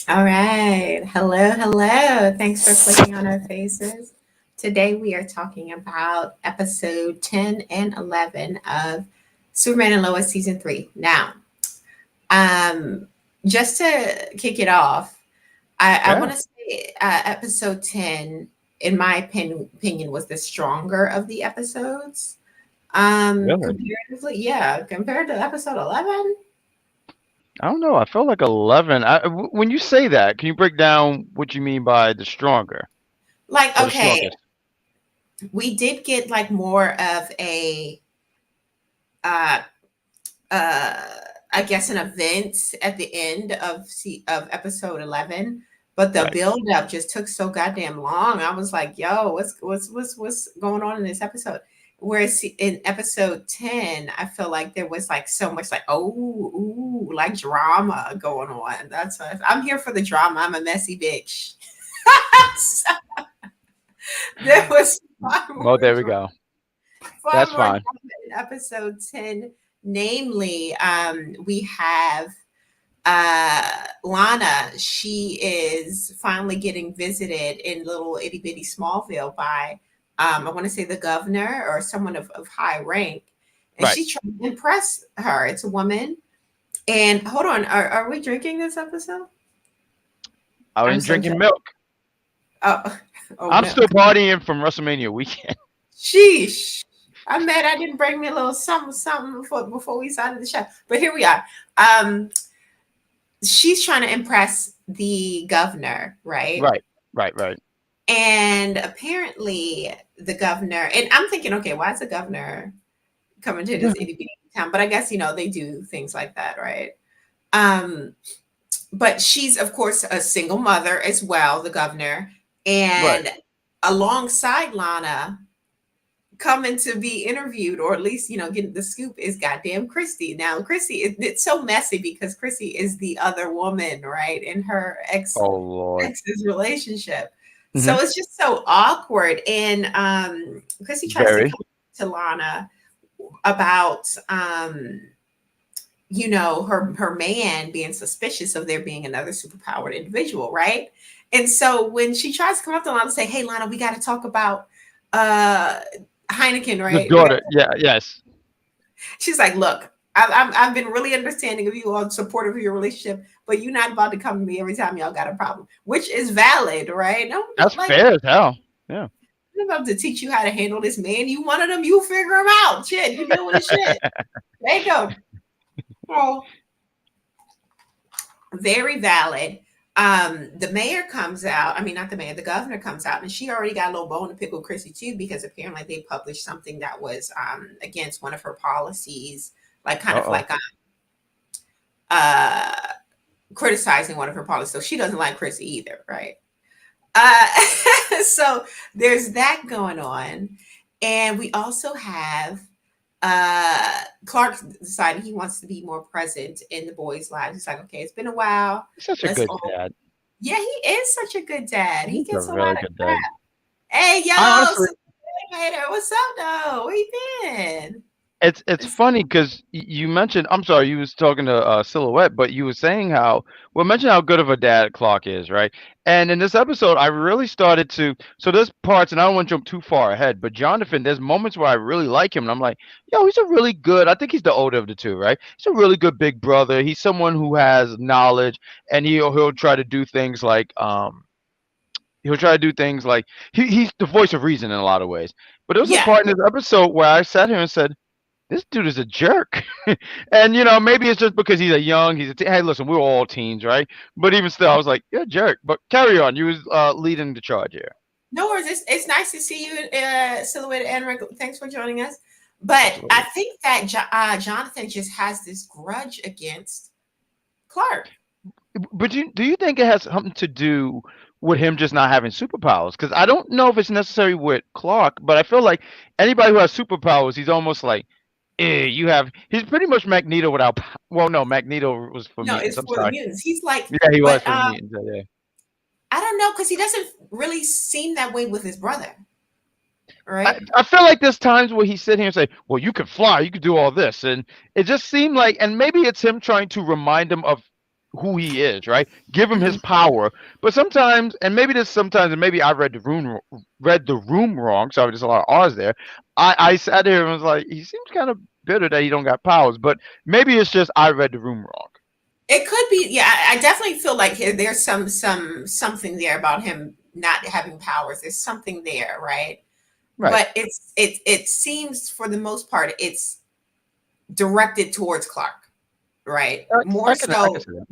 All right. Hello, hello. Thanks for clicking on our faces. Today we are talking about episode 10 and 11 of Superman and Lois season 3. Now, um, just to kick it off, I Yeah, want to say episode 10, in my opinion, was the stronger of the episodes. really. Comparatively, yeah, compared to episode 11. I don't know. I felt like 11. When you say that, can you break down what you mean by the stronger Like, or the okay, strongest? we did get like more of a uh uh I guess an event at the end of episode 11, but the Right. build up just took so goddamn long. I was like, yo, what's going on in this episode? Whereas in episode 10, I feel like there was like so much like ooh, like drama going on. That's what I'm here for, the drama. I'm a messy bitch. So there was far Well, more there we drama, go. far That's more fine. drama in episode 10. Namely, we have Lana. She is finally getting visited in little itty bitty Smallville by, I want to say, the governor or someone of high rank. And Right. she's trying to impress her. It's a woman. And hold on, are we drinking this episode? Out I'm and so drinking sorry. milk. Oh, oh I'm no. still partying from WrestleMania weekend. Sheesh. I'm mad I didn't bring me a little something before we started the show. But here we are. Um, she's trying to impress the governor, right? Right. Right. Right. And apparently the governor, and I'm thinking, okay, why is the governor coming to Yeah. this itty bitty town? But I guess, they do things like that, right? Um, but she's of course a single mother as well, the governor, Right. and alongside Lana, coming to be interviewed, or at least getting the scoop, is goddamn Christy. Now Christy, it's so messy because Christy is the other woman, right, in her Oh Lord. ex's relationship. So Hmm. it's just so awkward. And Christy tries to Very. come to Lana about her man being suspicious of there being another superpowered individual, right? And so when she tries to come up to Lana and say, hey Lana, we got to talk about uh Heineken, The right? daughter. Yeah. Yes. She's like, look, I've been really understanding of you, all supportive of your relationship, but you're not about to come to me every time y'all got a problem, which is valid, right? No, That's like, fair as hell. Yeah. I'm about to teach you how to handle this man. You one of them, you figure him out. Shit, you deal with the shit. There you go. Well, very valid. The mayor comes out. I mean, not the mayor, the governor comes out, and she already got a little bone to pick with Chrissy too, because apparently they published something that was against one of her policies, like kind Uh of oh. like uh, criticizing one of her policies. So she doesn't like Chrissy either, right? Uh, so there's that going on. And we also have Clark deciding he wants to be more present in the boys' lives. He's like, okay, it's been a while. He's such a Let's good all. dad. Yeah, he is such a good dad. He He's a gets a lot really of good crap. dad. Hey, I yo, honestly, later. What's up, though? Where you been? it's funny because you mentioned. I'm sorry, you was talking to Silhouette, but you were saying how mention how good of a dad Clark is, right? And in this episode, I really started to. So there's parts, and I don't want to jump too far ahead, but Jonathan, there's moments where I really like him, and I'm like, yo, he's a really good. I think he's the older of the two, right? He's a really good big brother. He's someone who has knowledge, and he'll try to do things like He'll try to do things like he's the voice of reason in a lot of ways. But there was a Yeah. part in this episode where I sat here and said, "This dude is a jerk," and maybe it's just because he's a young. Hey, listen, we're all teens, right? But even still, I was like, "You're a jerk." But carry on. You was leading the charge here. No worries. It's nice to see you, Silhouette and Rick. Thanks for joining us. But I Absolutely. think that Jonathan just has this grudge against Clark. But do you think it has something to do with him just not having superpowers? Because I don't know if it's necessary with Clark, but I feel like anybody who has superpowers, he's almost like, you have. He's pretty much Magneto without. Well, no, Magneto was for No, mutants. it's I'm for the sorry. mutants. He's like, Yeah, he was but for the mutants. Yeah. I don't know, because he doesn't really seem that way with his brother, I, right? I feel like there's times where he sit here and say, "Well, you could fly, you could do all this," and it just seemed like, and maybe it's him trying to remind him of who he is, right? Give him his Mhm. power. But sometimes, and maybe this sometimes, and maybe I read the room wrong. Sorry, there's a lot of R's there. I sat here and was like, he seems kind of bitter that he don't got powers, but maybe it's just I read the room wrong. It could be, yeah. I definitely feel like there's something there about him not having powers. There's something there, right? Right. But it seems for the most part it's directed towards Clark, right? More I can so see that.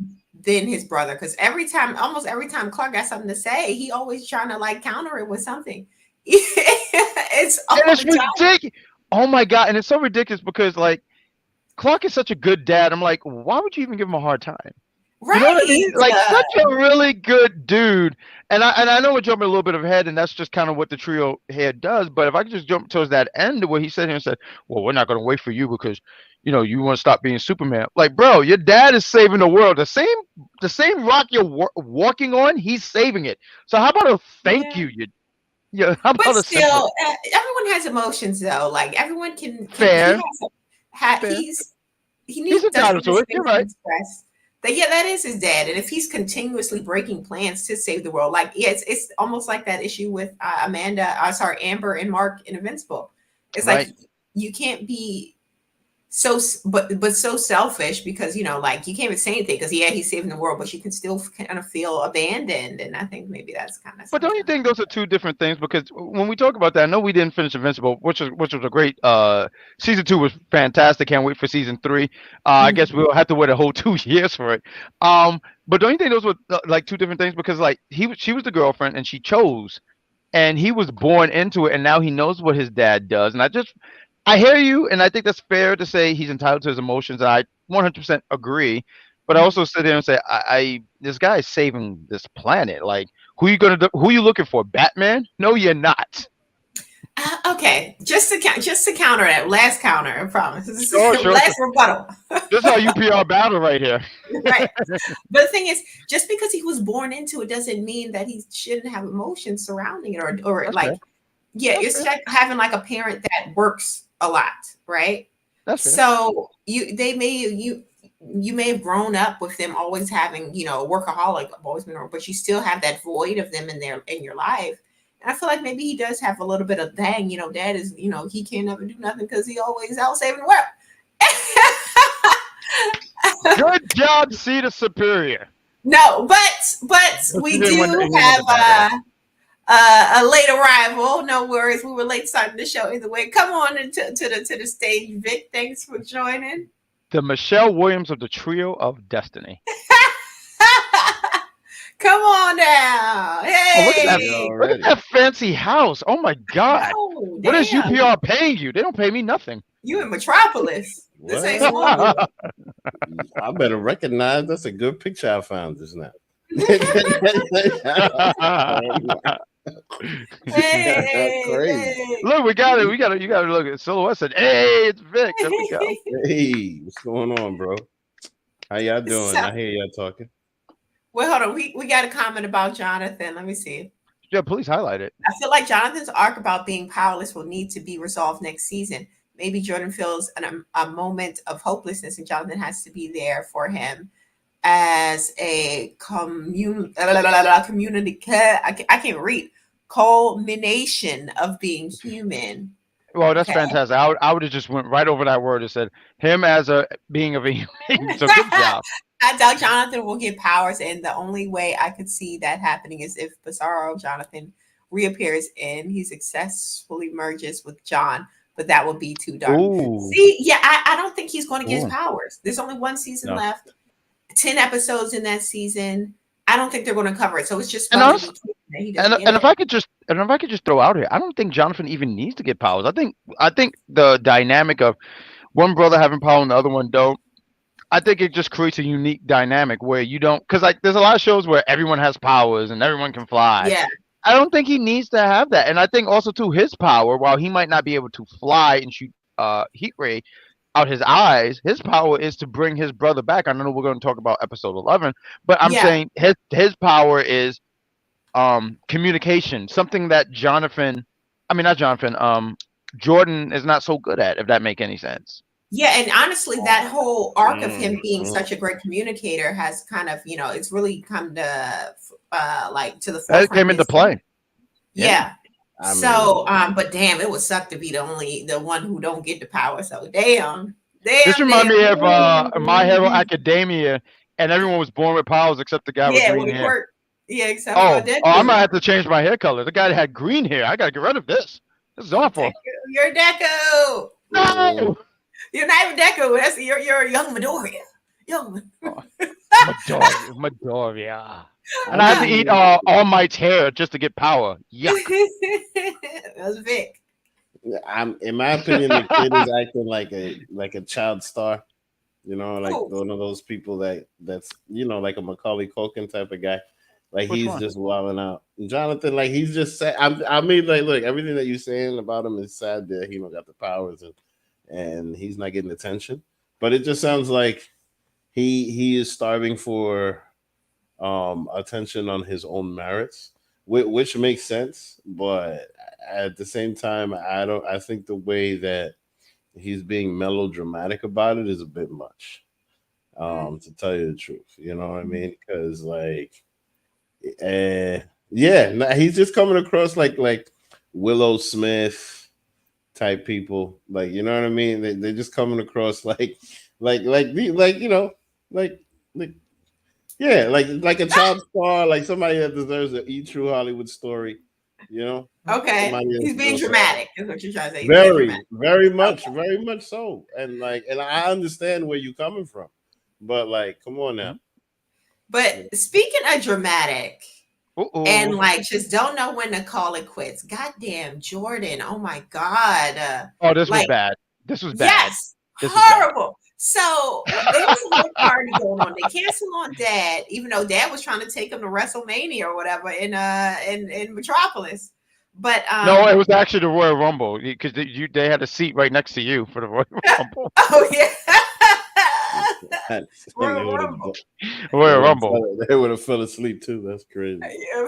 than his brother, because almost every time Clark got something to say, he always trying to like counter it with something. It's And all it's the time, ridiculous. Oh my god! And it's so ridiculous because like Clark is such a good dad. I'm like, why would you even give him a hard time? You know what I mean? right? Like such a really good dude. And I know we're jumping a little bit ahead, and that's just kind of what the trio here does. But if I could just jump towards that end where he sat here and said, "Well, we're not going to wait for you because, you want to stop being Superman." Like, bro, your dad is saving the world. The same rock you're walking on, he's saving it. So how about a thank Yeah. you? Yeah. How But about a simple still, everyone has emotions though. Like everyone can he fair, has fair? he He's does entitled need a to it. You're space to right. express that. Yeah, that is his dad, and if he's continuously breaking plans to save the world, like yeah, it's almost like that issue with Amber and Mark in Invincible. It's like Right. you can't be but so selfish because like you can't even say anything because yeah he's saving the world, but you can still kind of feel abandoned, and I think maybe that's kind of But don't you something. think those are two different things? Because when we talk about that, I know we didn't finish Invincible, which was a great season two was fantastic. Can't wait for season three. I guess Mhm. we'll have to wait a whole 2 years for it. But don't you think those were like two different things? Because like she was the girlfriend and she chose, and he was born into it, and now he knows what his dad does. And I hear you, and I think that's fair to say he's entitled to his emotions. And I 100% agree. But I Mhm. also sit there and say, this guy is saving this planet. Like, who you looking for? Batman? No, you're not. Okay, just to counter that last counter, I promise. This is Sure, sure, sure. last rebuttal, This is our UPR battle right here. right? But the thing is, just because he was born into it doesn't mean that he shouldn't have emotions surrounding it, or That's fair. like, yeah, That's it's fair. like having like a parent that works a lot, right? That's fair. So you may have grown up with them always having a workaholic, always been, but you still have that void of them in your life. And I feel like maybe he does have a little bit of dang, dad is he can't never do nothing because he always out saving the world. Good job, Cedar Superior. No, but But we do he didn't win have the battle. a late arrival. No worries, we were late starting the show either way. Come on to the stage, Vic. Thanks for joining. The Michelle Williams of the Trio of Destiny. Come on down. Oh, look at that! Hey, Hey. Look at already. that fancy house. Oh my God! No, What is damn. UPR paying you? They don't pay me nothing. You in Metropolis. This ain't What? Smallville. I better recognize that's a good picture I found just now. Hey, Crazy. hey. Look, we got it. You got to look at Silhouette. Said, "Hey, it's Vic." There we go. Hey, what's going on, bro? How y'all So, doing? I hear y'all talking. well, hold on. We got a comment about Jonathan. Let me see. Yeah, please highlight it. I feel like Jonathan's arc about being powerless will need to be resolved next season. Maybe Jordan feels a moment of hopelessness, and Jonathan has to be there for him as a community. I can't read. Culmination of being human. Well, that's Okay. fantastic. I would have just went right over that word and said him as a being of a human. So good job. I doubt Jonathan will get powers, and the only way I could see that happening is if Bizarro Jonathan reappears and he successfully merges with John, but that would be too dark. Ooh, See, yeah, I don't think he's going to get his ooh. powers. There's only one season No. left, 10 episodes in that season. I don't think they're going to cover it. So it's just And supposed to honest, be that he and doesn't get and it. if I could just throw out here, I don't think Jonathan even needs to get powers. I think the dynamic of one brother having power and the other one don't. I think it just creates a unique dynamic where you don't, because like there's a lot of shows where everyone has powers and everyone can fly. Yeah. I don't think he needs to have that, and I think also too his power, while he might not be able to fly and shoot heat ray out his eyes, his power is to bring his brother back. I know we're going to talk about episode 11, but I'm Yeah. saying his power is communication, something that Jonathan, I mean not Jonathan, Jordan is not so good at. If that make any sense. Yeah, and honestly, that whole arc of him being Mm. such a great communicator has kind of, it's really come to like to the That forefront came in into this play. season. Yeah. Yeah. I mean, So, but damn, it would suck to be the one who don't get the power. So damn, This reminded me of My Hero Ooh. Academia, and everyone was born with powers except the guy with Yeah, green with a hair. quirk. Yeah, except for Oh, I might Deku. have to change my hair color. The guy that had green hair, I gotta get rid of this. This is awful. Deku, you're Deku. mm, No, You're not even Deku. You're a young Midoriya. Young. oh, Midoriya, Midoriya. I And I had to eat mean, All Might's hair just to get power. Yuck. That was Vic. in my opinion, the kid is acting like a child star. You know, like Who? one of those people that's like a Macaulay Culkin type of guy. Like Which he's one? just wilding out. Jonathan, like he's just sad. I mean, like, look, everything that you're saying about him is sad that he don't got the powers and he's not getting attention. But it just sounds like he is starving for attention on his own merits, which makes sense. But at the same time, I think the way that he's being melodramatic about it is a bit much. To tell you the truth, you know what I mean? Because uh, yeah, nah, he's just coming across like Willow Smith type people, like you know what I mean? They're just coming across like like like yeah, like a child star, like somebody that deserves an E True Hollywood story, you know, Okay. somebody He's being that's dramatic, is what you're trying to say. He's being very, dramatic. Okay. very much so. And I understand where you're coming from. But like, come on now. But speaking of dramatic and Uh-oh. like just don't know when to call it quits. Goddamn Jordan. Oh my God. Oh, this was Like, bad. This was bad. yes, This was bad. horrible. So there was a little party going on. They canceled on Dad, even though Dad was trying to take him to WrestleMania or whatever in Metropolis. But No, it was actually the Royal Rumble because they had a seat right next to you for the Royal Rumble. oh yeah. And Royal they would Rumble. have Royal Rumble. they would have fell asleep too. That's crazy.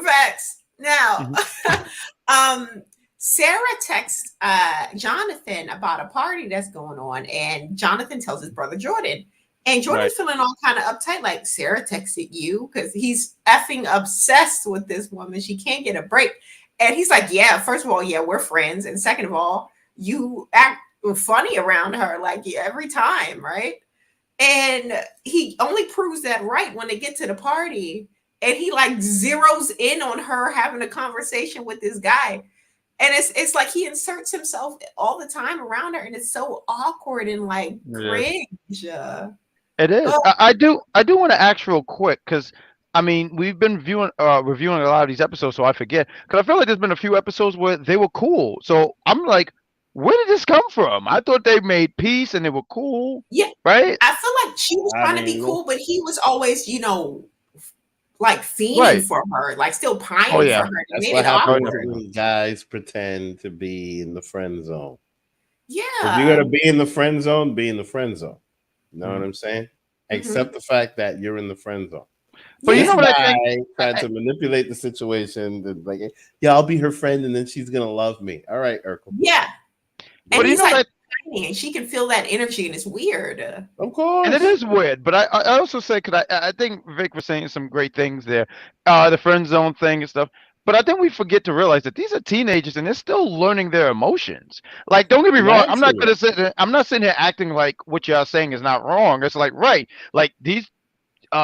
Facts. Now, Mhm. um, Sarah texts Jonathan about a party that's going on, and Jonathan tells his brother Jordan. And Jordan's Right. feeling all kind of uptight, like Sarah texted you because he's effing obsessed with this woman. She can't get a break. And he's like, yeah, first of all, yeah, we're friends. And second of all, you act funny around her like every time, right? And he only proves that right when they get to the party and he like zeroes in on her having a conversation with this guy. And it's like he inserts himself all the time around her and it's so awkward and like It is. cringe. It is. Oh, I do want to ask real quick because I mean we've been reviewing a lot of these episodes, so I forget because I feel like there's been a few episodes where they were cool. So I'm like, where did this come from? I thought they made peace and they were cool, yeah. right? I feel like she was I trying to be mean, cool, but he was always, like fiending Right. for her, like still Oh pining for yeah. her. It that's made what it Oh happens yeah. awkward. when guys pretend to be in the friend zone. If you're Yeah. gonna be in the friend zone, be in the friend zone. You know what Mhm. I'm saying? Hmm. Accept the fact that you're in the friend zone. But you Yeah. This know what I guy think? tried to manipulate the situation. Like, yeah, I'll be her friend, and then she's gonna love me. All right, Urkel. Yeah. And But you he's know what like I tiny and she can feel that energy and it's weird. Of And it course. is weird, but I also say because I think Vic was saying some great things there, the friend zone thing and stuff. But I think we forget to realize that these are teenagers and they're still learning their emotions. Like, don't get me wrong, I'm not Naturally. gonna sit. I'm not sitting here acting like what y'all saying is not wrong. It's like right, like these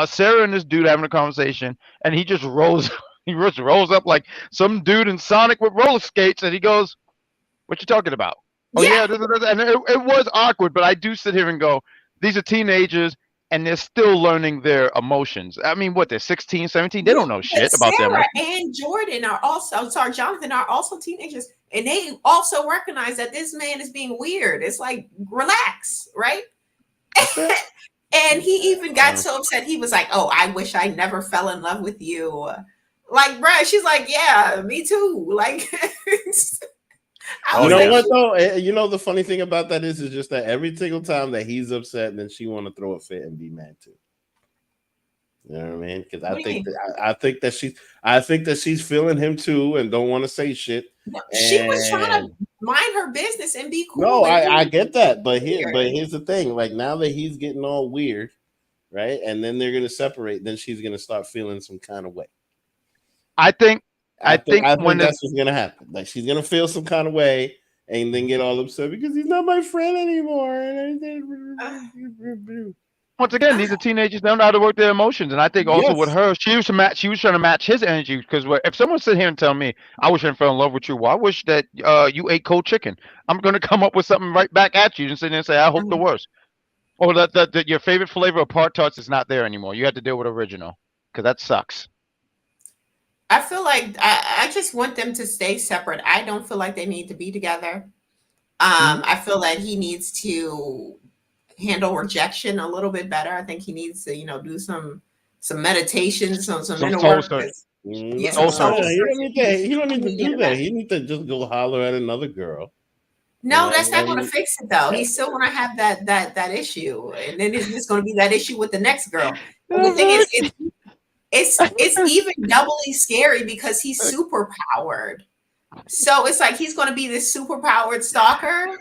Sarah and this dude having a conversation, and he just rolls. He just rolls up like some dude in Sonic with roller skates, and he goes, "What you talking about?" Oh Yeah. yeah, and it was awkward, but I do sit here and go, these are teenagers and they're still learning their emotions. I mean, what, they're 16, 17? They Yeah. don't know But shit about their Sarah emotions. and Jordan are also, sorry, Jonathan are also teenagers. And they also recognize that this man is being weird. It's like, relax, right? That's it. And he even got Uh, so upset. He was like, oh, I wish I never fell in love with you. Like, bruh, she's like, yeah, me too. Like, I Oh you was know like, yeah. what though? You know the funny thing about that is just that every single time that he's upset, then she want to throw a fit and be mad too. You know what I mean? Because What do you mean? I think that she's feeling him too, and don't want to say shit. No, she was trying to And mind her business and be no, cool, and he I was get that, but weird. here's the thing: like now that he's getting all weird, right, and then they're gonna separate, then she's gonna start feeling some kind of way. I think I think I when think the that's what's gonna happen. Like she's gonna feel some kind of way, and then get all upset because he's not my friend anymore. Uh, once again, uh, these are teenagers. They don't know how to work their emotions, and I think also with Yes, her, she was to match. She was trying to match his energy because if someone sit here and tell me, "I wish I fell in love with you," well, I wish that you ate cold chicken. I'm gonna come up with something right back at you and sit there and say, "I hope the worst," or that your favorite flavor of Pop Tarts is not there anymore. You have to deal with original because that sucks. I feel like I just want them to stay separate. I don't feel like they need to be together. Mhm. I feel that he needs to handle rejection a little bit better. I think he needs to, do some meditation, some Some inner soul work. search. Yeah, no, some Soul soul searching. searching. he don't He need to do needed that. that. He need to just go holler at another girl. No, that's not going to And fix it though. He's still going to have that issue, and then it's just going to be that issue with the next girl. And the thing is, it's even doubly scary because he's super powered. So it's like he's going to be this super powered stalker.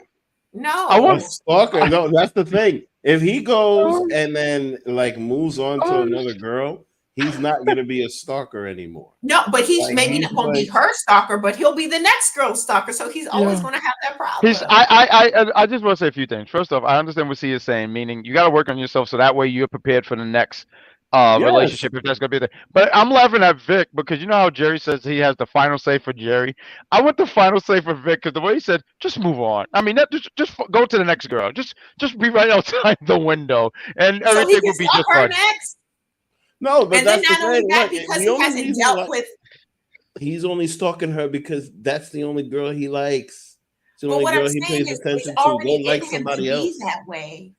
I a want. No. stalker. I, No, that's the thing. If he goes and then like moves on to oh, another girl, he's not gonna be a stalker anymore. No, but he's Like maybe he's not going to be like, her stalker, but he'll be the next girl's stalker. So he's always yeah. going to have that He's problem. I just want to say a few things. First off, I understand what C is saying, meaning you got to work on yourself so that way you're prepared for the next yes, relationship if that's gonna be there. But I'm laughing at Vic because you know how Jerry says he has the final say for Jerry. I want the final say for Vic because the way he said, just move on. I mean, that just go to the next girl. Just be right outside the window, and So he everything can will be stalk just her fine. next. no, but And then that's the not only thing. that, Look, because the he only hasn't reason dealt why with, he's only stalking her because that's the only girl he likes. It's the but only what I'm girl he saying pays is it's attention to. Go already like in him to somebody be else. that way.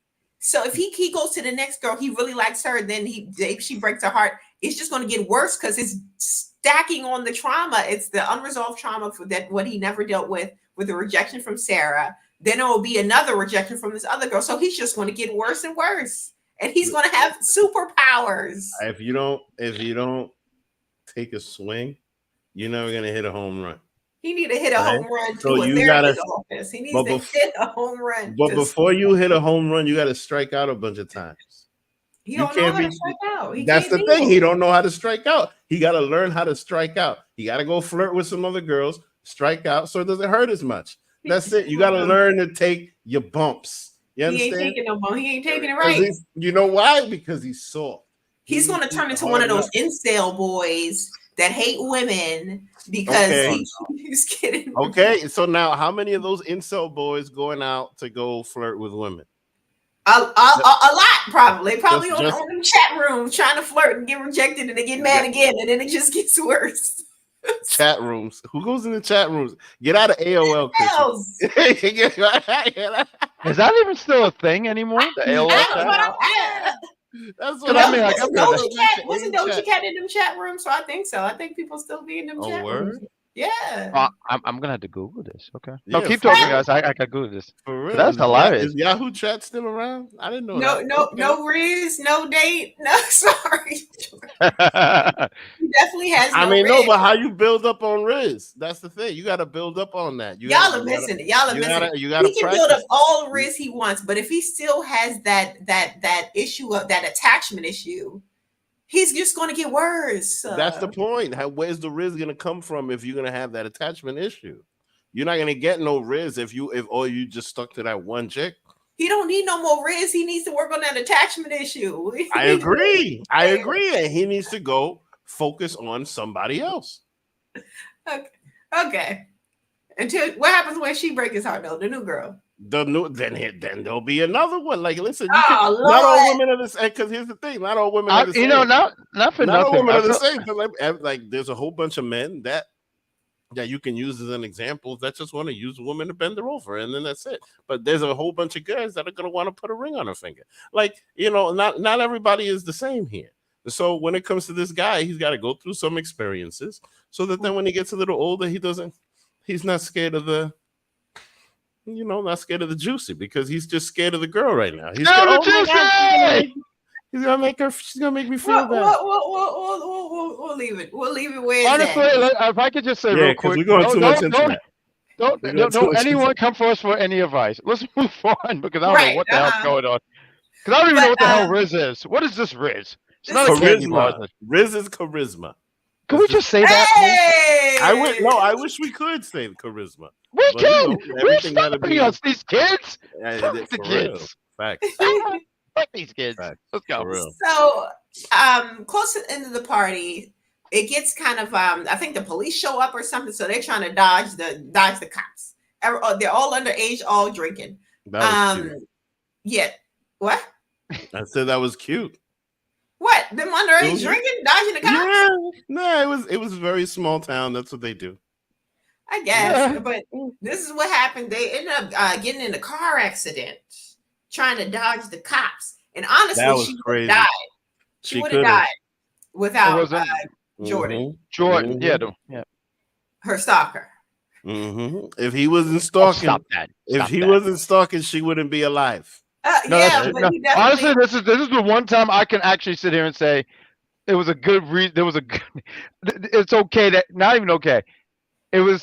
So if he goes to the next girl, he really likes her, then if she breaks her heart, it's just going to get worse because it's stacking on the trauma. It's the unresolved trauma for that what he never dealt with the rejection from Sarah. Then it will be another rejection from this other girl. So he's just going to get worse and worse. And he's going to have superpowers. If you don't take a swing, you're never gonna hit a home run, He need to hit a right? home run So to a you gotta, therapist's office. He needs but to hit a home run but to before you hit a home run, you gotta strike out a bunch of times. he You don't know can't how to be. strike out. He That's can't the thing. deal. He don't know how to strike out. He got to learn how to strike out. He got to go flirt with some other girls, strike out, so it doesn't hurt as much. That's it. You got to learn to take your bumps. You He ain't understand? taking no more. He ain't taking it Because right. you know why? Because he's soft. He's going to He's turn into one hard of those enough. incel boys that hate women because Okay. he's kidding. Okay. So now, how many of those incel boys going out to go flirt with women? A lot, probably. Probably on Just them chat rooms trying to flirt and get rejected and they get mad again and then it just gets worse. chat rooms. Who goes in the chat rooms? Get out of AOL, Chrissy. Else. Is that even still a thing anymore? The AOL That's chat? what I. That's what Because I I'm mean, like Wasn't I've been. Doja saying. Cat? Wasn't Doja Cat in them chat rooms? So I think so. I think people still be in them Oh, chat rooms. word? Yeah. I'm gonna have to Google this. Okay. No, Yeah, keep for talking, real. guys. I can Google this. For So real. that's hilarious. Is Yahoo Chat still around? I didn't know No, that. no, Okay. no Riz, no date. No, sorry. I He definitely has I no mean, no, Riz. but how you build up on Riz? That's the thing. You got to build up on that. Y'all are missing it. Y'all are missing it. You gotta He can build up practice. all the Riz he wants, but if he still has that issue of that attachment issue, he's just going to get worse. That's the point. Where's the Riz gonna come from if you're gonna have that attachment issue? You're not gonna get no Riz if or you just stuck to that one chick. He don't need no more Riz. He needs to work on that attachment issue. I agree. I agree. And he needs to go focus on somebody else. Okay. Until what happens when she breaks his heart though? The new girl. Then there'll be another one. Like, listen, Oh, not all Lord. women are the same. Because here's the thing: not all women are the same. you know, not for Not all nothing. women I are the feel, same. 'Cause like, there's a whole bunch of men that you can use as an example that just want to use a woman to bend her over, and then that's it. But there's a whole bunch of guys that are gonna want to put a ring on her finger. Like, not everybody is the same here. So when it comes to this guy, he's got to go through some experiences so that then when he gets a little older, he's not scared of not scared of the juicy because he's just scared of the girl right now. He's scared, oh my God, He's gonna make her. She's gonna make me feel We'll, bad. we'll leave it. We'll leave it where it's Honestly, at. if I could just say Yeah, real because quick, we're going too much into that. We're going too don't much into anyone that. come for us for any advice. Let's move on because I don't know Right. what the hell's going on. Because I don't even know But what the hell Riz is. What is this Riz? It's this not a is candy bar. Charisma. Riz is charisma. Can we just say that, please? Hey! I wish we could say charisma. We But, you can. know, Who's everything gotta stopping be- us? These kids. For The real. kids. Facts. Fuck these kids. Facts. Let's go. For real. So, close to the end of the party, it gets kind of I think the police show up or something, so they're trying to dodge the cops. They're all underage, all drinking. That was cute. Yeah. What? I said that was cute. What? Them underage Mhm. drinking, dodging the cops? Yeah. No, it was a very small town. That's what they do. I guess. Yeah. But this is what happened. They ended up getting in a car accident, trying to dodge the cops. And honestly, That was she would crazy. have died. She would have could've. died without wasn't- Jordan, Jordan. Mhm. Yeah. her stalker. If he wasn't Oh, stalking, stop that. if Stop he that. wasn't stalking, she wouldn't be alive. No, Yeah, that's true. but No, he definitely. honestly, this is the one time I can actually sit here and say it was a good reason. There was a good. It's okay that not even okay. It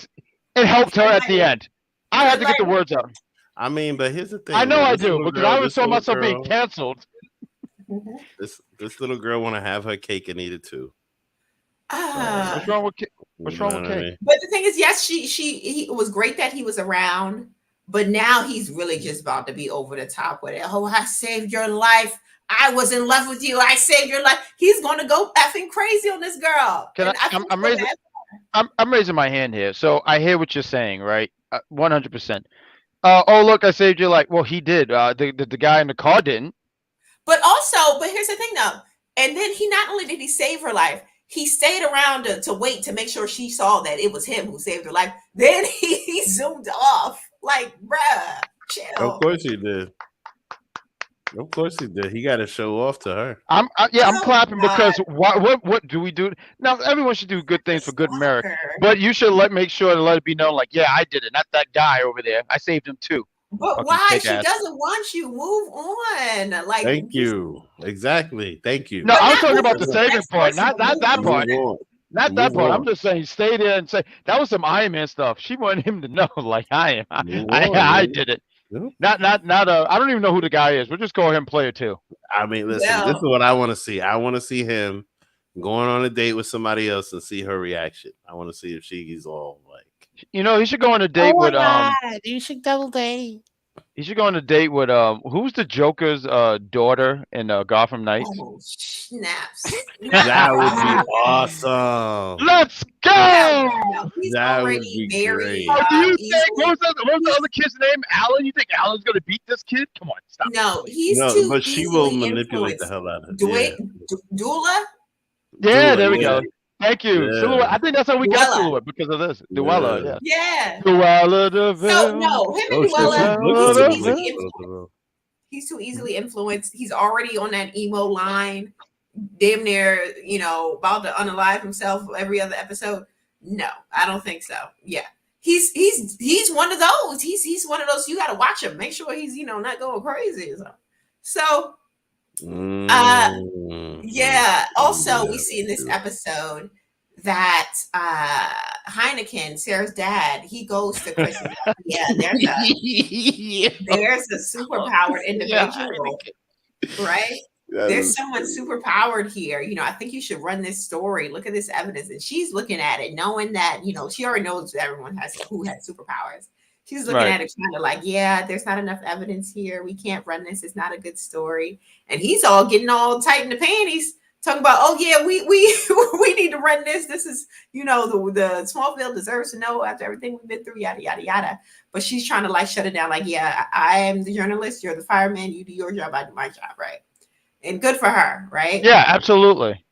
helped her at the end. I had to get the words out. I mean, but here's the thing. I know man. I This do little because girl- I was this told little myself being girl- canceled. This little girl want to have her cake and eat it too. What's wrong with Kate? What's wrong with what I Kate? mean? But the thing is, yes, it was great that he was around, but now he's really just about to be over the top with it. Oh, I saved your life. I was in love with you. I saved your life. He's gonna go effing crazy on this girl. Can And I- feel I'm so raising- bad. I'm raising my hand here, so I hear what you're saying, right? 100%. Oh, look, I saved your life. Well, he did. The guy in the car didn't. But here's the thing though. And then he not only did he save her life, he stayed around to wait to make sure she saw that it was him who saved her life. Then he zoomed off. Like, bruh, chill. Of course he did. Of course he did. He got to show off to her. I'm Oh, clapping God. because what do we do? Now everyone should do good things for good merit, Stalker. but you should make sure to let it be known, like, yeah, I did it, not that guy over there. I saved him too. But Fucking why? fake She ass. doesn't want you. Move on. Like, Thank you. Exactly. Thank you. No, But I was not talking with about the the saving next part, person, not but that move part, Move on. not that Move part. on. I'm just saying, stay there and say that was some Iron Man stuff. She wanted him to know, like, Move I on, did it. Yep. Not I don't even know who the guy is. We'll just call him player 2. I mean, listen, Well- this is what I want to see. I want to see him going on a date with somebody else and see her reaction. I want to see if she's all like, You know, he should go on a date with you should double date. he should go on a date with who's the Joker's daughter in Gotham Knights? Oh, snaps. That would be awesome. Let's go! No, he's That would already be married. great. Oh, do you easily. think what was the other kid's name? Alan? You think Alan's gonna beat this kid? Come on, stop. No, he's No, too but she will easily manipulate the influenced. hell out of it. Dula? Yeah, Dula, there we yeah. go. Thank you. Yeah. Silhouette. I think that's how we got Duella. Silhouette because of this. Duella, yeah. Yeah. Duella DeVille. So no, him and Oh, shit, Duella, she looks he's like too easily a influenced. He's too easily influenced. He's already on that emo line, damn near, about to unalive himself every other episode. No, I don't think so. Yeah. He's one of those. He's one of those. You got to watch him. Make sure he's not going crazy. So yeah. Also, we see in this episode that Heineken, Sarah's dad, he goes to Christmas. Yeah, there's a superpowered individual, right? There's someone superpowered here. I think you should run this story. Look at this evidence. And she's looking at it, knowing that, she already knows everyone who has superpowers. She's looking at it kind of like, yeah, there's not enough evidence here. We can't run this. It's not a good story. And he's all getting all tight in the panties, talking about, oh yeah, we we need to run this. This is, the Smallville deserves to know after everything we've been through, yada, yada, yada. But she's trying to like shut it down. Like, yeah, I am the journalist. You're the fireman. You do your job. I do my job. Right. And good for her. Right. Yeah, absolutely.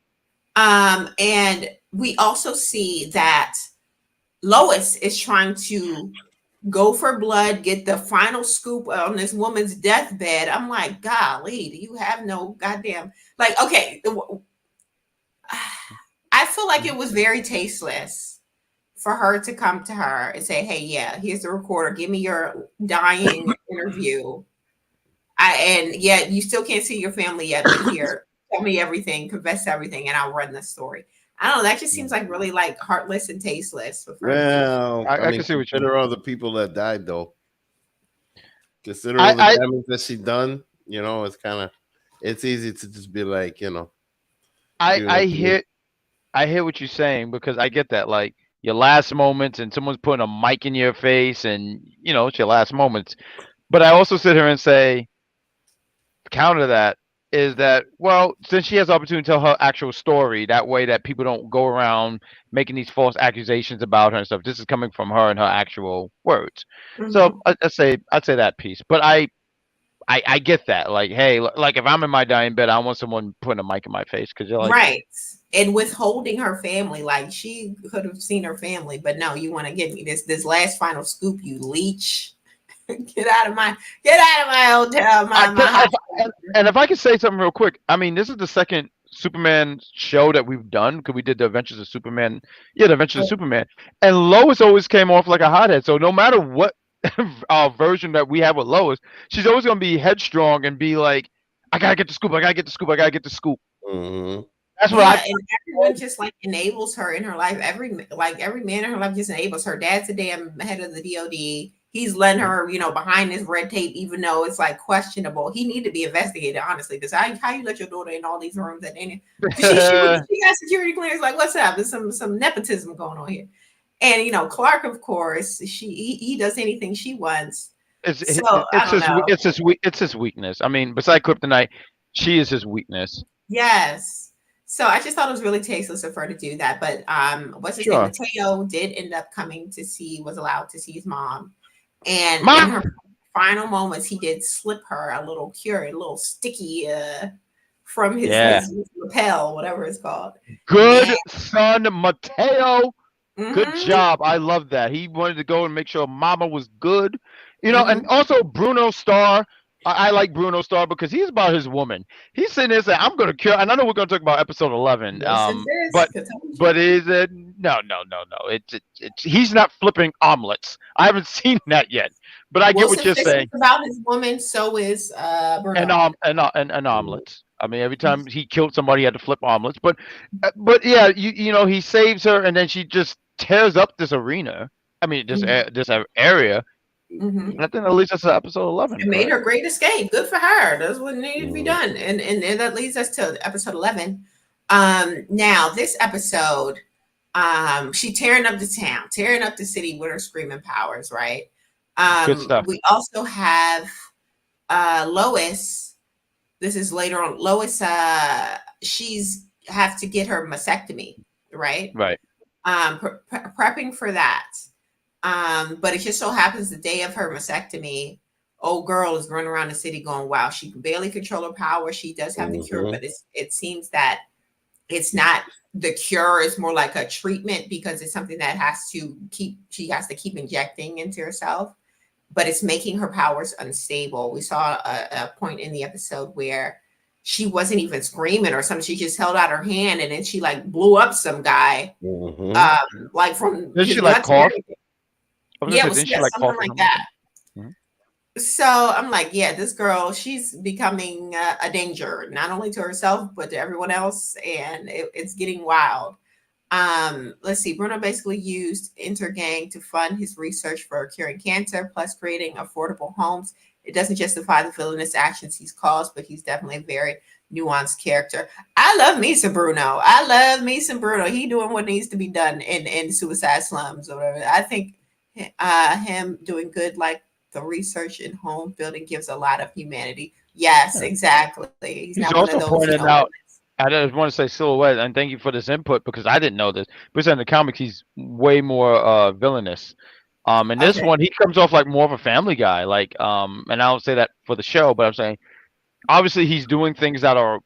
And we also see that Lois is trying to go for blood, get the final scoop on this woman's deathbed. I'm like, golly, do you have no goddamn, like, okay. I feel like it was very tasteless for her to come to her and say, hey, yeah, here's the recorder. Give me your dying interview. And yet you still can't see your family yet, but here, tell me everything, confess everything, and I'll run the story. I don't know. That just seems like really like heartless and tasteless for her to do. Well, I I mean, can see what you mean. consider all the people that died, though. Consider all the I damage that she done. It's kind of, it's easy to just be like, I do I it. hear I hear what you're saying because I get that. Like your last moments, and someone's putting a mic in your face, and it's your last moments. But I also sit here and say, counter that is that, well, since she has the opportunity to tell her actual story, that way that people don't go around making these false accusations about her and stuff. This is coming from her and her actual words. So Mhm. I'd say that piece. But I get that. Like, hey, like if I'm in my dying bed, I want someone putting a mic in my face because you're like, Right. And withholding her family, like she could have seen her family, but no, you want to give me this last final scoop, you leech. Get out of my hotel, my and if I could say something real quick, I mean, this is the second Superman show that we've done because we did the Adventures of Superman. Yeah, the Adventures of hospital. Superman, and Lois always came off like a hothead. So no matter what version that we have with Lois, she's always gonna be headstrong and be like, "I gotta get the scoop. I gotta get the scoop. I gotta get the scoop." Hmm. That's what Yeah, I. and everyone just like enables her in her life. Every man in her life just enables her. Dad's the damn head of the DOD. He's letting her, behind this red tape, even though it's like questionable. He need to be investigated, honestly. Because how you let your daughter in all these rooms at any? She got security clearance. Like, what's up? There's some nepotism going on here. And Clark, of course, he does anything she wants. It's So I it's don't his know. it's his weakness. I mean, beside Kryptonite, she is his weakness. Yes. So I just thought it was really tasteless of her to do that. But what's his name? Sure, Mateo did end up was allowed to see his mom. And Ma, in her final moments, he did slip her a little cure, a little sticky from yeah, his lapel, whatever it's called. And good son, Mateo. Good mm-hmm, job. I love that. He wanted to go and make sure Mama was good. And mm-hmm. also Bruno Starr. I like Bruno Starr because he's about his woman. He's sitting there saying, "I'm going to cure." And I know we're going to talk about episode 11. This is this. But 'Cause I told but you. is it no, no, no, no? It's he's not flipping omelets. I haven't seen that yet. But I get Will what you're Fisk is saying. about his woman, so is And Bruno. and omelets. I mean, every time he killed somebody, he had to flip omelets. But yeah, he saves her, and then she just tears up this arena. I mean, this area. Mm-hmm. And I think that leads us to episode 11, It made correct? her great escape. Good for her. That's what needed to be Hmm. done. And that leads us to episode 11. Now this episode, she tearing up the town, tearing up the city with her screaming powers, right? Good stuff. We also have Lois. This is later on. Lois, she's have to get her mastectomy, right? Right. Prepping for that. But it just so happens the day of her mastectomy, old girl is running around the city going, wow, she can barely control her power. She does have the cure, Hmm. but it seems that it's not the cure, it's more like a treatment because it's something that she has to keep injecting into herself, but it's making her powers unstable. We saw a point in the episode where she wasn't even screaming or something. She just held out her hand and then she like blew up some guy, Hmm. like from Did his she like guts and cough? everything. I was gonna Yeah, say, well, didn't she she had like something cough or like something like that. that? Mhm. So I'm like, yeah, this girl, she's becoming a danger, not only to herself, but to everyone else. And it's getting wild. Let's see. Bruno basically used Intergang to fund his research for curing cancer, plus creating affordable homes. It doesn't justify the villainous actions he's caused, but he's definitely a very nuanced character. I love me some Bruno. I love me some Bruno. He doing what needs to be done in suicide slums or whatever. I think him doing good like the research in home building gives a lot of humanity. Yes, Yeah. exactly. He's He's not one of also those, pointing out. I just want to say Silhouette, and thank you for this input because I didn't know this. But in the comics, he's way more villainous. In this okay. one, he comes off like more of a family guy. Like, and I don't say that for the show, but I'm saying obviously he's doing things that are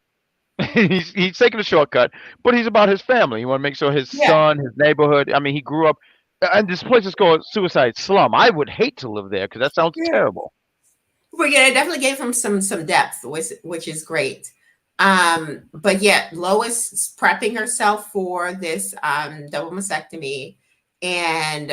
he's taking a shortcut, but he's about his family. He want to make sure his Yeah. son, his neighborhood. I mean, he grew up, and this place is called Suicide Slum. I would hate to live there because that sounds Yeah. terrible. Well, yeah, it definitely gave him some depth, which is great. But yeah, Lois is prepping herself for this double mastectomy, and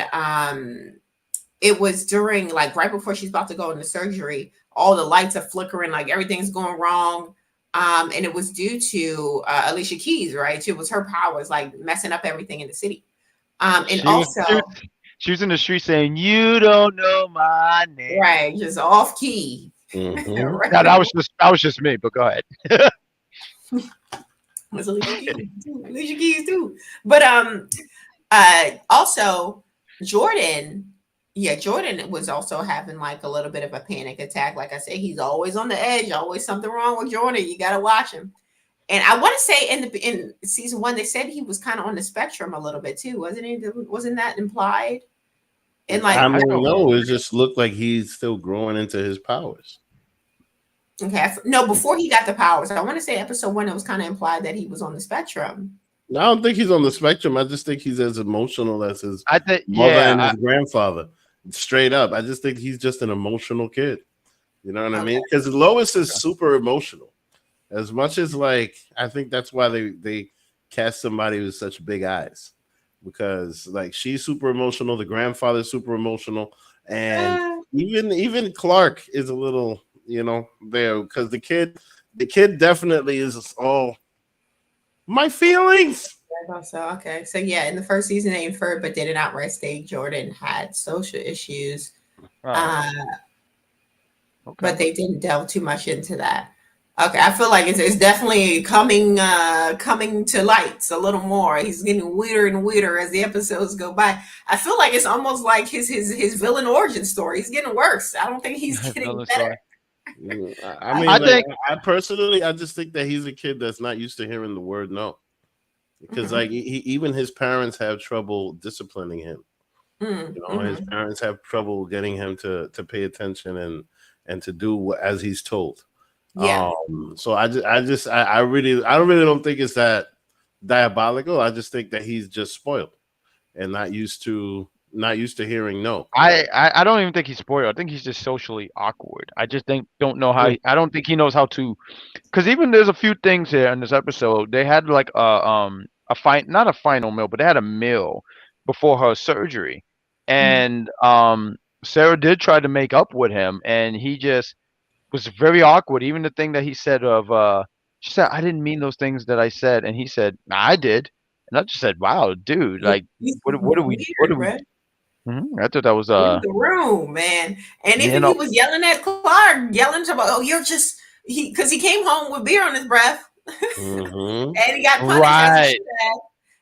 it was during like right before she's about to go into surgery. All the lights are flickering, like everything's going wrong. And it was due to Alicia Keys, right? It was her powers like messing up everything in the city. And She was, also, she was she was in the street saying, "You don't know my name." right, just off key. Mm-hmm. Right. Now that was just me, but go ahead. Was Alicia Keys too. Alicia Keys too. But also Jordan, yeah, Jordan was also having like a little bit of a panic attack. Like I said, he's always on the edge, always something wrong with Jordan. You gotta watch him. And I want to say in season one, they said he was kind of on the spectrum a little bit too, wasn't he? Wasn't that implied? And I like, I mean, don't no, it just looked like he's still growing into his powers. okay, no, before he got the powers, I want to say episode one, it was kind of implied that he was on the spectrum. I don't think he's on the spectrum. I just think he's as emotional as his I think mother yeah. and his grandfather. Straight up. I just think he's just an emotional kid. You know what I Okay. mean? Because Lois is super emotional. As much as like, I think that's why they cast somebody with such big eyes. Because like she's super emotional, the grandfather's super emotional, and Uh, even Clark is a little, there because the kid definitely is all my feelings. so okay, so yeah, in the first season they inferred, but they did not state Jordan had social issues. Right. Uh, Okay. but they didn't delve too much into that. Okay, I feel like it's definitely coming to lights a little more. He's getting weirder and weirder as the episodes go by. I feel like it's almost like his villain origin story. He's getting worse. I don't think he's getting Another better. story. I mean, I like, think I personally, I just think that he's a kid that's not used to hearing the word no, because Mhm. like even his parents have trouble disciplining him. Mm, His mhm. parents have trouble getting him to pay attention and to do as he's told. Yeah, So I really don't think it's that diabolical. I just think that he's just spoiled and not used to hearing no. I don't even think he's spoiled. I think he's just socially awkward. I just don't know how. I don't think he knows how to. Because even there's a few things here in this episode. They had like a not a final meal, but they had a meal before her surgery, Mhm. and Sarah did try to make up with him, and he just was very awkward. Even the thing that he said of she said, "I didn't mean those things that I said," and he said, "Nah, I did," and I just said, "Wow, dude, Yeah, like he's what weird, are we?" bro. I thought that was Read the room, man. And you even he know, was yelling at Clark, yelling to him, oh, you're just because he came home with beer on his breath Mm-hmm. and he got punished as he right? should have.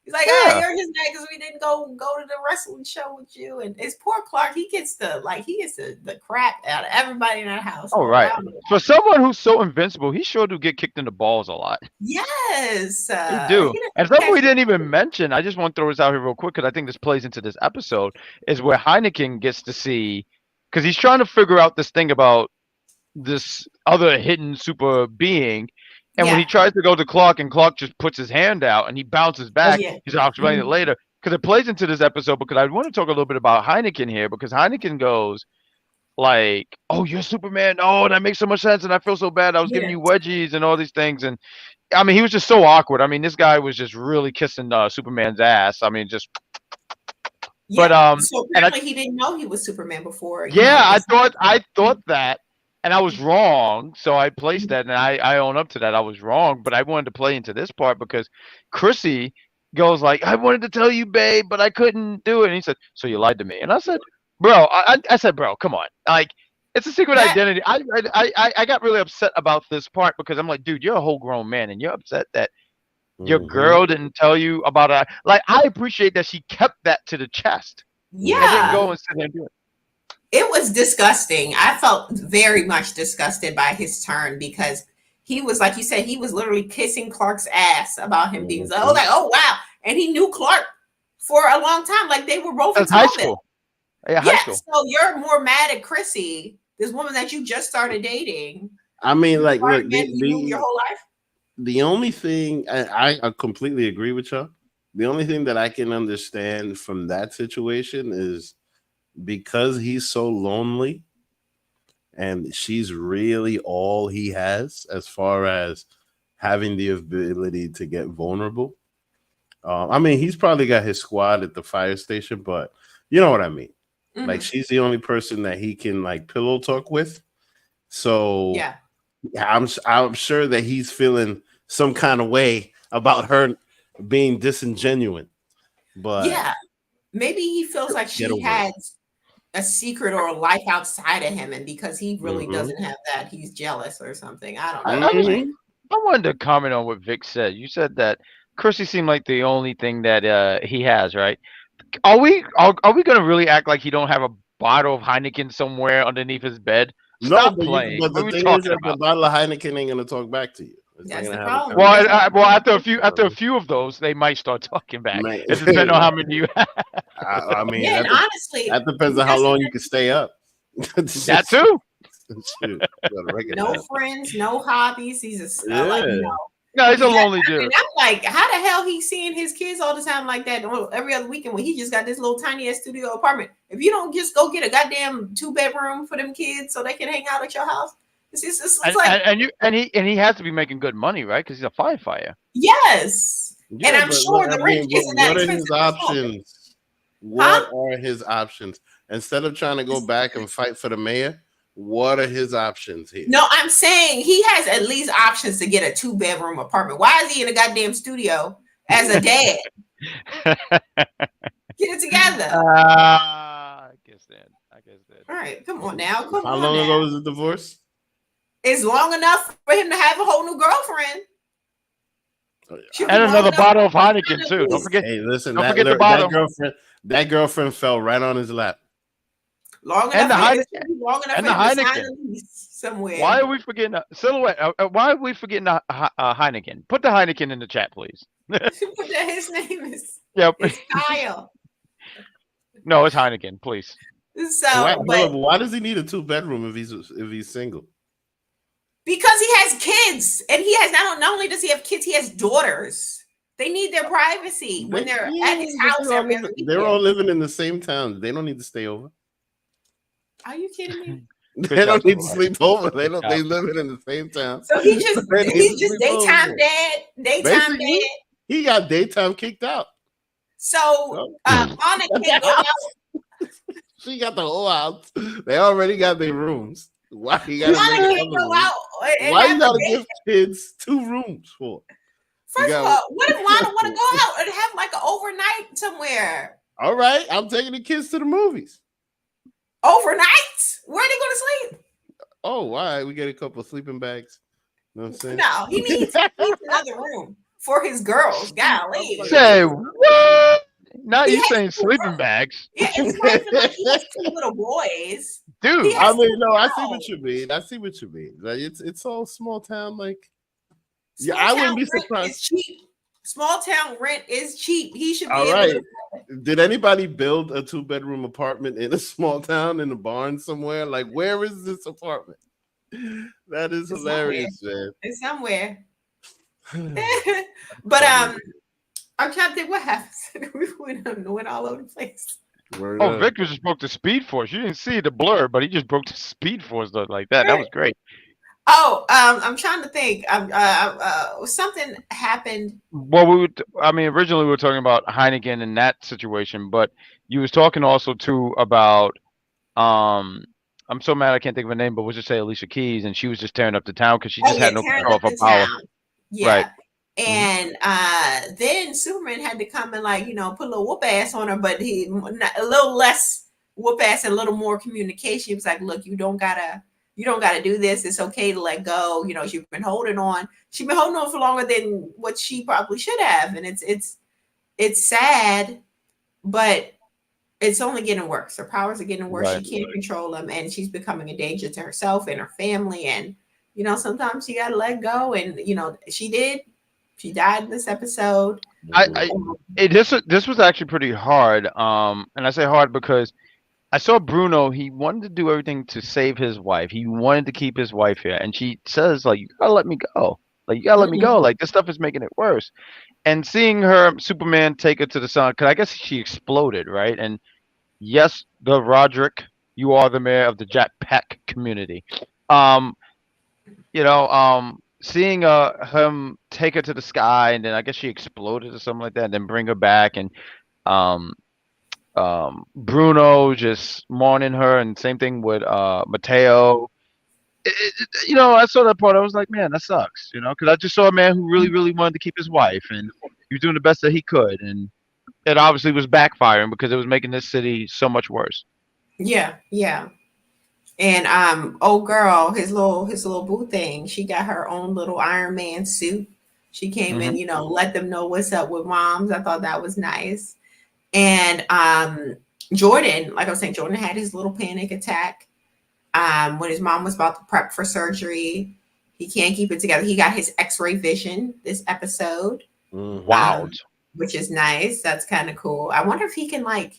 He's like, Yeah. you're just mad because we didn't go to the wrestling show with you. And it's poor Clark. He gets the crap out of everybody in that Oh, household. I right. don't know For why. someone who's so invincible, he sure do get kicked in the balls a lot. Yes, He do. he And doesn't something we catch. didn't even mention, I just want to throw this out here real quick because I think this plays into this episode, is where Heineken gets to see, because he's trying to figure out this thing about this other hidden super being. And when Yeah. he tries to go to Clark and Clark just puts his hand out and he bounces Oh back, yeah. he said, I'll explain it Mhm. later. Because it plays into this episode because I want to talk a little bit about Heineken here because Heineken goes, like, "Oh, you're Superman. Oh, that makes so much sense, and I feel so bad. I was giving Yeah. you wedgies and all these things." And I mean, he was just so awkward. I mean, this guy was just really kissing Superman's ass. I mean, just but Yeah. So and I apparently he didn't know he was Superman before. yeah, I This. thought I thought that, and I was wrong. So I placed that, and I own up to that. I was wrong, but I wanted to play into this part because Chrissy goes like, "I wanted to tell you, babe, but I couldn't do it." And he said, "So you lied to me?" And I said, "Bro, I said, bro, come on, like." It's a secret That. identity. I got really upset about this part because I'm like, dude, you're a whole grown man, and you're upset that your Mm-hmm. girl didn't tell you about a like. I appreciate that she kept that to the chest and didn't Yeah. go and sit there and do it. It was disgusting. I felt very much disgusted by his turn because he was, like you said, he was literally kissing Clark's ass about him being so. I was Mm-hmm. like, oh wow, and he knew Clark for a long time. Like they were both in That's high Smallville. school. Yeah, high Yeah. school. So you're more mad at Chrissy, this woman that you just started dating. I mean, You like, find look, a man you knew your whole life. the only thing I completely agree with you. The only thing that I can understand from that situation is because he's so lonely and she's really all he has as far as having the ability to get vulnerable. I mean, he's probably got his squad at the fire station, but you know what I mean. Like, Hmm. she's the only person that he can like pillow talk with. So Yeah. I'm sure that he's feeling some kind of way about her being disingenuous. But Yeah, maybe he feels like get she over it. has a secret or a life outside of him, and because he really Mm-hmm. doesn't have that, he's jealous or something. I don't I, know. I just Mm-hmm. I wanted to comment on what Vic said. You said that Chrissy seemed like the only thing that he has, right? Are we gonna really act like he don't have a bottle of Heineken somewhere underneath his bed? No, Stop playing. but What the are we thing is talking that the about? bottle of Heineken ain't gonna talk back to you. It's not That's gonna the have a problem. He Well, doesn't have well, after a conversation. few of those, they might start talking back. Man, It depends on how many you have. I mean Yeah, and honestly, that depends he on how doesn't long you have can stay up. That too. Shoot, you gotta no recognize. friends, no hobbies. He's like, Yeah. No, he's a he got. lonely And dude. I'm like, how the hell he's seeing his kids all the time like that every other weekend when he just got this little tiny ass studio apartment? If you don't just go get a goddamn 2 bedroom for them kids so they can hang out at your house, it's And like and, and you and he has to be making good money, right? Because he's a firefighter. yes. And Yeah, I'm but sure I the rent mean, isn't that what are expensive his as well. options? Huh? What are his options? Instead of trying to go back and fight for the mayor, what are his options here? No, I'm saying he has at least options to get a 2 bedroom apartment. Why is he in a goddamn studio as a dad? Get it together. I guess that. All right, come on now. Come How on long now. ago was the divorce? It's long enough for him to have a whole new girlfriend. Should be And long another enough bottle of for him Heineken to too. at least Hey, listen, Don't forget the that bottle girlfriend fell right on his lap. long and enough the for him. It Heineken should be long enough and for the him to sign Heineken. a lease somewhere. Why are we forgetting Silhouette? Why are we forgetting Heineken? Put the Heineken in the chat, please. Put that his name is Yep. it's Kyle. No, it's Heineken, please. So, but Why does he need a 2 bedroom if he's single? because he has kids, and he has not only does he have kids, he has daughters. They need their privacy when they're at his But house every other they're all weekend. living in the same town. They don't need to stay over. Are you kidding me? They don't need to Silhouette. sleep over. They don't. Good They job. living in the same town. So They need he's to just sleep over. daytime dad, daytime Basically, dad. he got daytime kicked out. So Anna can't go out. She got the whole house. They already got their rooms. Why you gotta Anna make can't other go rooms? out and Why have you a gotta date. give kids 2 rooms for? First of all, what if Lana want to go out and have like an overnight somewhere? All right, I'm taking the kids to the movies. Overnight? Where are they going to sleep? Oh, why? We get a couple of sleeping bags. You know what I'm saying? No, he needs another room for his girls. Golly. Say what? Now He you has saying 2 sleeping girls. bags, Yeah, it's not even like he has 2 little boys. He dude? has I mean, 2 no, I see girls. what you mean. I see what you mean. Like it's all small town. Like, yeah, Small I town wouldn't be rent surprised. is cheap. Small town rent is cheap. He should be All able right. to. Did anybody build a 2 bedroom apartment in a small town in a barn somewhere? Like, where is this apartment? That is It's hilarious, man. It's somewhere. But I'm trying to think what happens. we went all over the place. Word Oh, up. Victor just broke the Speed Force. You didn't see the blur, but he just broke the Speed Force like that. That was great. Oh, I'm trying to think. Something happened. Well, originally we were talking about Heineken in that situation, but you was talking also too about I'm so mad I can't think of her name, but we'll just say Alicia Keys, and she was just tearing up the town because she just had no tearing control up of her the power. town. Yeah. Right. And then Superman had to come and put a little whoop ass on her, but a little less whoop ass and a little more communication. He was like, "Look, you don't gotta do this. It's okay to let go. She's been holding on. She's been holding on for longer than what she probably should have, and it's sad, but it's only getting worse. Her powers are getting worse. Right. She can't control them, and she's becoming a danger to herself and her family. And sometimes you gotta let go. And she did. She died in this episode. This was actually pretty hard. And I say hard because I saw Bruno. He wanted to do everything to save his wife. He wanted to keep his wife here, and she says, like, "You gotta let me go. Like, you gotta let me go. Like, this stuff is making it worse." And seeing her Superman take her to the sun, because I guess she exploded, right? And yes, the Roderick, you are the mayor of the Jetpack community. Um, seeing him take her to the sky, and then I guess she exploded or something like that, and then bring her back, and um Bruno just mourning her, and same thing with Mateo. you know, I saw that part. I was like, man, that sucks. You know, because I just saw a man who really, really wanted to keep his wife, and he was doing the best that he could, and it obviously was backfiring because it was making this city so much worse. Yeah, yeah. And old girl, his little boo thing, she got her own little Iron Man suit. She came Hmm. in, let them know what's up with moms. I thought that was nice. And Jordan, like I was saying, Jordan had his little panic attack when his mom was about to prep for surgery. He can't keep it together. He got his X-ray vision this episode, Wow. which is nice. That's kind of cool. I wonder if he can I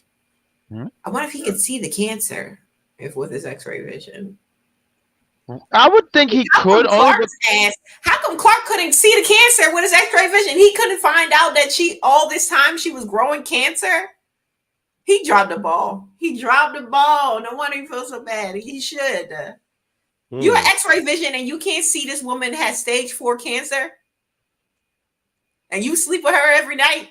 wonder if he could see the cancer if with his X-ray vision. I would think he How could come only. Clark's ass? How come Clark couldn't see the cancer with his X-ray vision? He couldn't find out that all this time she was growing cancer. He dropped the ball. He dropped the ball. No wonder he feels so bad. He should. You have X-ray vision and you can't see this woman has stage 4 cancer, and you sleep with her every night.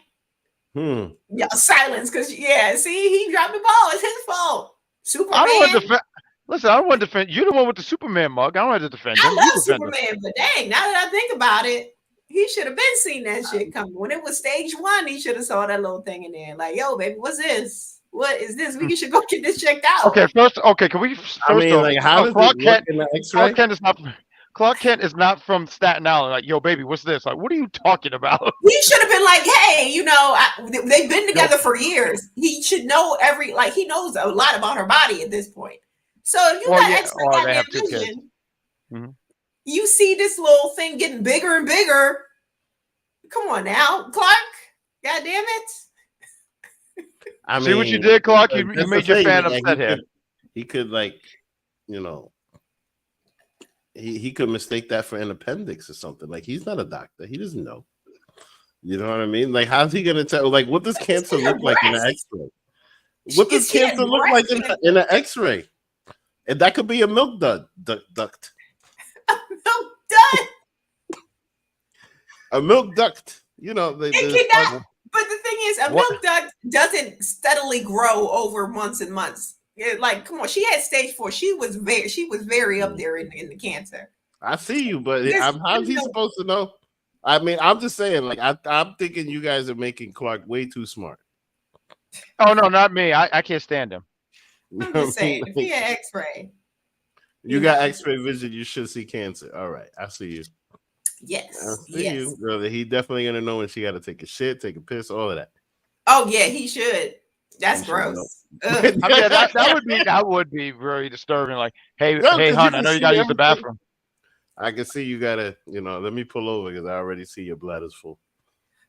Yeah, silence, because see, he dropped the ball. It's his fault. Superman. I don't want to defend. Listen, I don't want to defend. You're the one with the Superman mug. I don't want to defend him. I love You defend him. Superman, but dang, now that I think about it, he should have been seeing that shit coming. When it was stage 1, he should have saw that little thing in there. Like, yo, baby, what's this? What is this? We should go get this checked out. Okay, can we first I mean, off, like, how does Clark it Kent? look in the X-ray? Clark Kent is not from Staten Island. Like, yo, baby, what's this? Like, what are you talking about? He should have been like, hey, they've been together for years. He should know he knows a lot about her body at this point. So if you got X-ray goddamn vision, you see this little thing getting bigger and bigger. Come on now, Clark. God damn it. I mean, see what you did, Clark? You made your fan upset here. He could, he could mistake that for an appendix or something. Like, he's not a doctor. He doesn't know. You know what I mean? Like, how's he gonna tell? Like, what does cancer look like in an X-ray? What does cancer look like in an X-ray? And that could be a milk duct. A milk duct. A milk duct. But the thing is, a milk duct doesn't steadily grow over months and months. Like, come on, she had stage 4. She was very up there in the cancer. I see you, but how's he supposed to know? I mean, I'm just saying, like, I'm thinking you guys are making Clark way too smart. Oh no, not me. I can't stand him. I'm just saying, if he had X-ray, you got X-ray vision, you should see cancer. All right, I see you. Yes, I see you, brother. He definitely gonna know when she got to take a shit, take a piss, all of that. Oh yeah, he should. That's gross. I mean, that would be very disturbing. Like, hey, hon, I know you gotta use the bathroom. I can see you gotta, let me pull over because I already see your bladder's full.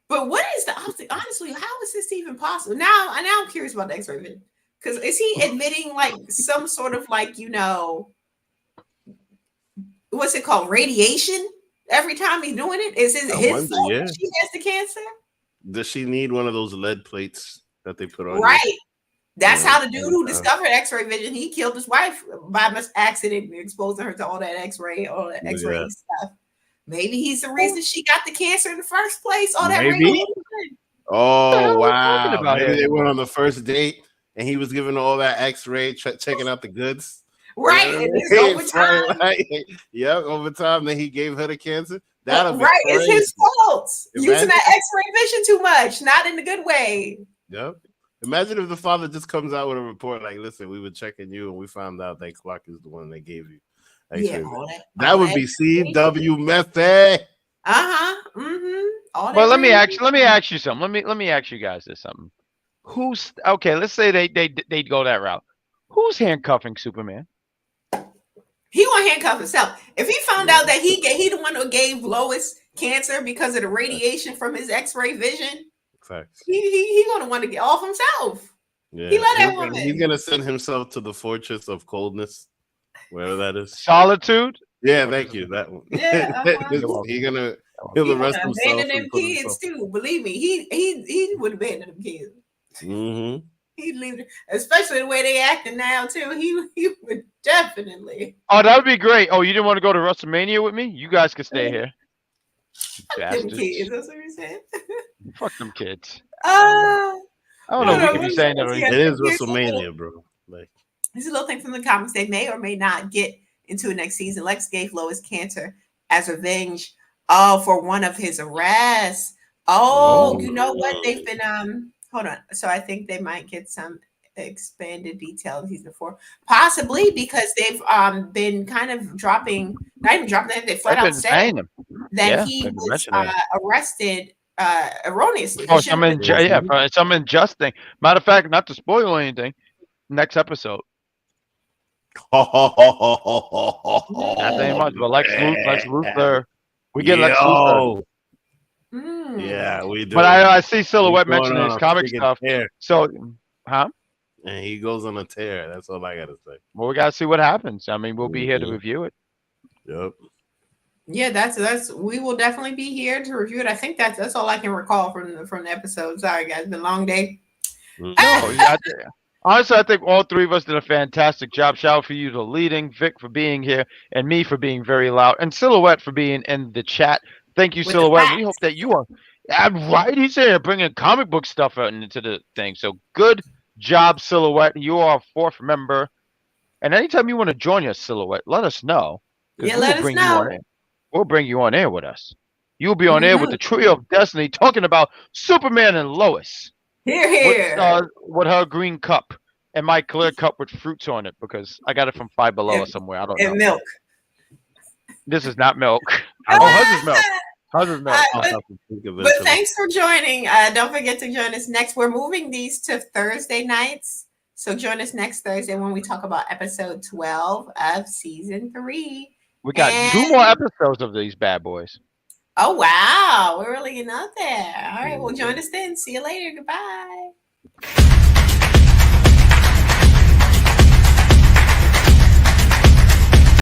But what is honestly, how is this even possible? Now I'm curious about the X-ray vision. Because is he admitting like some sort of what's it called? Radiation every time he's doing it? Is his fault that she has the cancer? Does she need one of those lead plates that they put on? Right. That's how the dude who discovered X-ray vision, he killed his wife by accident, exposing her to all that X-ray stuff. Maybe he's the reason she got the cancer in the first place. All that radiation. Oh wow! Maybe they went on the first date and he was giving all that X-ray, checking out the goods. Right. Over time. Over time, then he gave her the cancer. That'll be right. crazy. It's his fault. Using that X-ray vision too much, not in the good way. Yep. Imagine if the father just comes out with a report like, "Listen, we were checking you and we found out that Clark is the one that gave you." That would be CW method. Well, let me ask you something. Let me ask you guys this something. Who's okay? Let's say they go that route. Who's handcuffing Superman? He won't handcuff himself. If he found out that he the one who gave Lois cancer because of the radiation from his X-ray vision, he gonna want to get off himself. Yeah, he let that woman. He's gonna send himself to the fortress of coldness, wherever that is. Solitude. Yeah, thank you. That one. Yeah, he'll arrest himself. Abandon them kids too. Believe me, he would abandon them kids. Mm-hmm. He'd leave, especially the way they acting now too. He would definitely. Oh, that would be great. Oh, you didn't want to go to WrestleMania with me? You guys can stay here. Them kids, that's what you said. Fuck them kids. I don't know if we can be saying that. It is WrestleMania, bro. Like, there's a little thing from the comments. They may or may not get into the next season. Lex gave Lois cancer as revenge. Oh, for one of his arrests. Oh, you know what? They've been hold on. So I think they might get some expanded detail in season 4. Possibly because they've been kind of dropping, not even dropping, they flat They've out been said saying them. that Yeah, he they've been was mentioning it. arrested erroneously. He Oh, shouldn't have been. some unjust thing. Matter of fact, not to spoil anything, next episode. Not saying much, but Lex Luthor, we get Lex Luthor. Yo, Mm. yeah, we do. But I see He's Silhouette going mentioning on his a comic freaking stuff. tear. So, huh? And he goes on a tear. That's all I gotta say. Well, we gotta see what happens. I mean, we'll be here to Mhm. review it. Yep. Yeah, that's we will definitely be here to review it. I think that's all I can recall from the episode. Sorry guys, it's been a long day. Mhm. No, yeah, honestly, I think all three of us did a fantastic job. Shout out for you to leading, Vic for being here, and me for being very loud, and Silhouette for being in the chat. Thank you, With the Silhouette. We facts. hope that you are right. He's here bringing comic book stuff out into the thing. So good job, Silhouette. You are a fourth member. And anytime you want to join us, Silhouette, let us know because Yeah, we will let us bring you on know. air. We'll bring you on air with us. You'll be on air with Mhm. the trio of destiny talking about Superman and Lois Here. with her green cup and my clear cup with fruits on it because I got it from Five Below or And, somewhere. I don't know. and milk. This is not milk. I Oh, hers is milk. Hers is milk. But, think but eventually. thanks for joining. Don't forget to join us next. We're moving these to Thursday nights. So join us next Thursday when we talk about episode 12 of season 3. We got 2 And more episodes of these bad boys. oh wow, we're really getting out there. All right, well join us then. See you later. Goodbye.